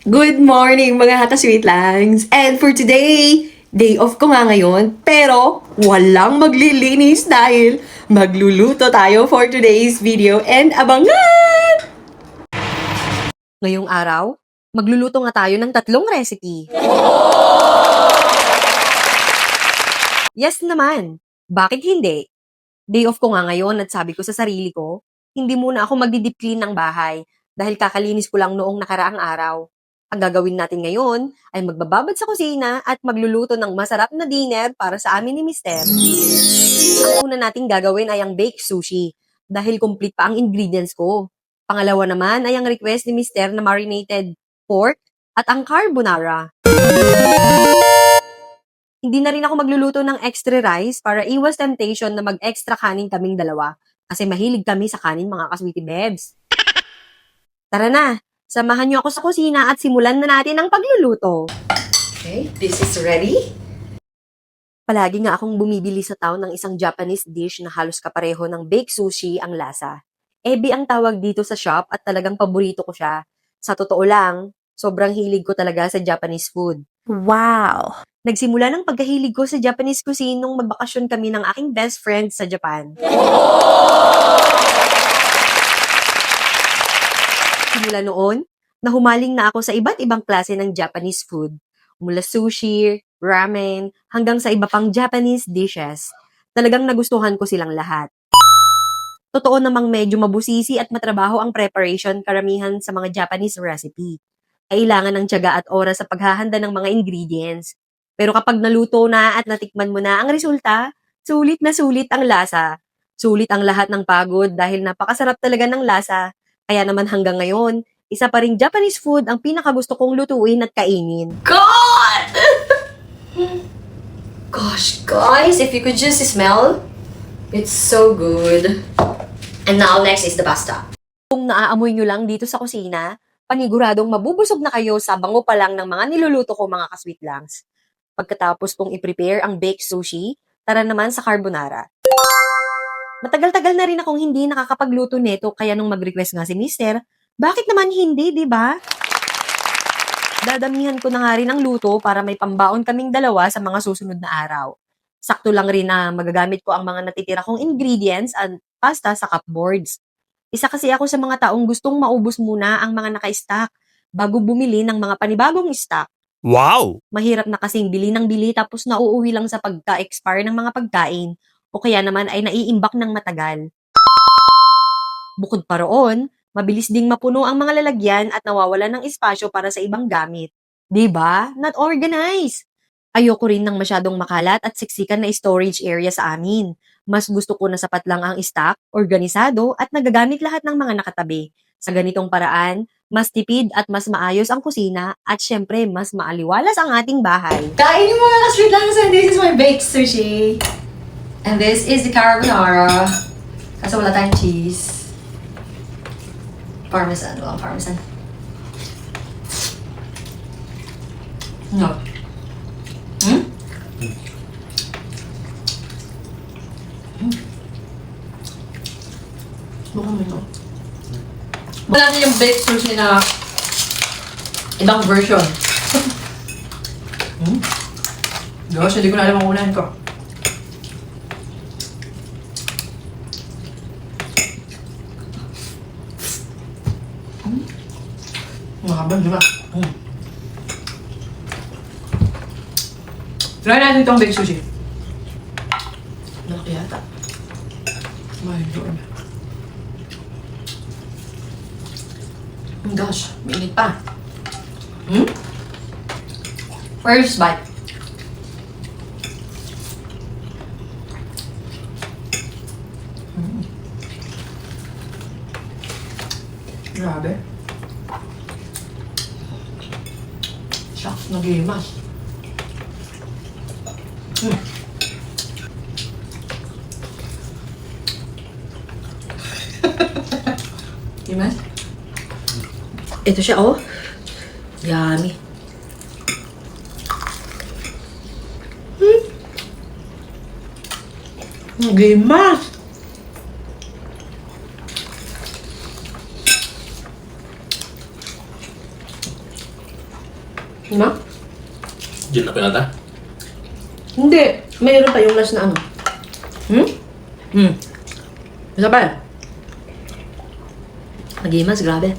Good morning mga haka-sweet langs! And for today, day off ko nga ngayon, pero walang maglilinis dahil magluluto tayo for today's video and abangan! Ngayong araw, magluluto nga tayo ng 3 recipe. Yes naman! Bakit hindi? Day off ko nga ngayon at sabi ko sa sarili ko, hindi muna ako magdi-deep clean ng bahay dahil kakalinis ko lang noong nakaraang araw. Ang gagawin natin ngayon ay magbababad sa kusina at magluluto ng masarap na dinner para sa amin ni Mister. Ang una nating gagawin ay ang baked sushi dahil complete pa ang ingredients ko. Pangalawa naman ay ang request ni Mister na marinated pork at ang carbonara. Hindi na rin ako magluluto ng extra rice para iwas temptation na mag-extra kanin kaming dalawa kasi mahilig kami sa kanin mga kasweety bebs. Tara na! Samahan niyo ako sa kusina at simulan na natin ang pagluluto. Okay, this is ready. Palagi nga akong bumibili sa town ng isang Japanese dish na halos kapareho ng baked sushi ang lasa. Ebi ang tawag dito sa shop at talagang paborito ko siya. Sa totoo lang, sobrang hilig ko talaga sa Japanese food. Wow! Nagsimula ng pagkahilig ko sa Japanese cuisine nung magbakasyon kami ng aking best friend sa Japan. Simula noon, nahumaling na ako sa iba't ibang klase ng Japanese food. Mula sushi, ramen, hanggang sa iba pang Japanese dishes. Talagang nagustuhan ko silang lahat. Totoo namang medyo mabusisi at matrabaho ang preparation karamihan sa mga Japanese recipe. Kailangan ng tiyaga at oras sa paghahanda ng mga ingredients. Pero kapag naluto na at natikman mo na ang resulta, sulit na sulit ang lasa. Sulit ang lahat ng pagod dahil napakasarap talaga ng lasa. Kaya naman hanggang ngayon, isa pa ring Japanese food ang pinakagusto kong lutuin at kainin. God! Gosh, guys, if you could just smell, it's so good. And now, next is the pasta. Kung naaamoy nyo lang dito sa kusina, paniguradong mabubusog na kayo sa bango pa lang ng mga niluluto ko mga ka-sweet langs. Pagkatapos kong i-prepare ang baked sushi, tara naman sa carbonara. Matagal-tagal na rin akong hindi nakakapagluto nito kaya nung mag-request nga si Mister, bakit naman hindi, di ba? Dadamihan ko na nga rin ang luto para may pambaon kaming dalawa sa mga susunod na araw. Sakto lang rin na magagamit ko ang mga natitira kong ingredients at pasta sa cupboards. Isa kasi ako sa mga taong gustong maubos muna ang mga naka-stock bago bumili ng mga panibagong stock. Wow! Mahirap na kasing bili ng bili tapos nauuwi lang sa pagka-expire ng mga pagkain o kaya naman ay naiimbak ng matagal. Bukod pa roon, mabilis ding mapuno ang mga lalagyan at nawawalan ng espasyo para sa ibang gamit. 'Di ba? Not organized! Ayoko rin ng masyadong makalat at siksikan na storage area sa amin. Mas gusto ko na sapat lang ang stock, organisado at nagagamit lahat ng mga nakatabi. Sa ganitong paraan, mas tipid at mas maayos ang kusina at syempre mas maaliwalas ang ating bahay. Kain yung mga ka-sweet lang sa this is my baked sushi. And this is the carbonara. Kaso wala tayong cheese. Parmesan. Walang parmesan. No. Bukang mo ito. Wala na yung baked sushi na ibang version. Gosh, hindi ko na alam ang ulan ko. Mahaba, di ba? Try natin itong baked sushi. Malaki yata. My Lord. Oh gosh, mainit pa. First bite. Grabe. Shucks, nag-imas. Imas? Ito siya, oh. Yummy. Nag-imas! Diba? Gin na pinata? Hindi. Mayroon pa yung last na ano. Isa pa. Nagimas, grabe.